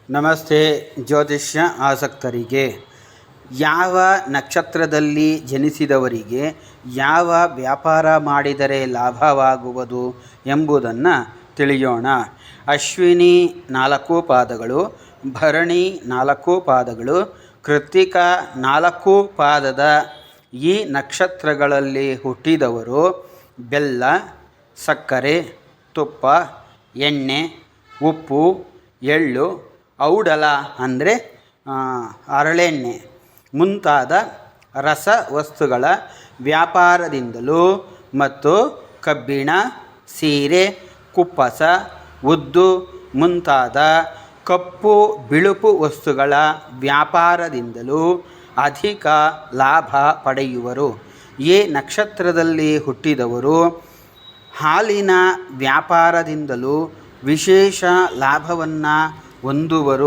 ನಮಸ್ತೆ. ಜ್ಯೋತಿಷ್ಯ ಆಸಕ್ತರಿಗೆ ಯಾವ ನಕ್ಷತ್ರದಲ್ಲಿ ಜನಿಸಿದವರಿಗೆ ಯಾವ ವ್ಯಾಪಾರ ಮಾಡಿದರೆ ಲಾಭವಾಗುವುದು ಎಂಬುದನ್ನು ತಿಳಿಯೋಣ. ಅಶ್ವಿನಿ 4 ಪಾದಗಳು, ಭರಣಿ 4 ಪಾದಗಳು, ಕೃತ್ತಿಕ 4 ಪಾದದ ಈ ನಕ್ಷತ್ರಗಳಲ್ಲಿ ಹುಟ್ಟಿದವರು ಬೆಲ್ಲ, ಸಕ್ಕರೆ, ತುಪ್ಪ, ಎಣ್ಣೆ, ಉಪ್ಪು, ಎಳ್ಳು, ಔಡಲ ಅಂದರೆ ಹರಳೆಣ್ಣೆ ಮುಂತಾದ ರಸ ವಸ್ತುಗಳ ವ್ಯಾಪಾರದಿಂದಲೂ ಮತ್ತು ಕಬ್ಬಿಣ, ಸೀರೆ, ಕುಪ್ಪಸ, ಉದ್ದು ಮುಂತಾದ ಕಪ್ಪು ಬಿಳುಪು ವಸ್ತುಗಳ ವ್ಯಾಪಾರದಿಂದಲೂ ಅಧಿಕ ಲಾಭ ಪಡೆಯುವರು. ಈ ನಕ್ಷತ್ರದಲ್ಲಿ ಹುಟ್ಟಿದವರು ಹಾಲಿನ ವ್ಯಾಪಾರದಿಂದಲೂ ವಿಶೇಷ ಲಾಭವನ್ನು ಹೊಂದುವರು.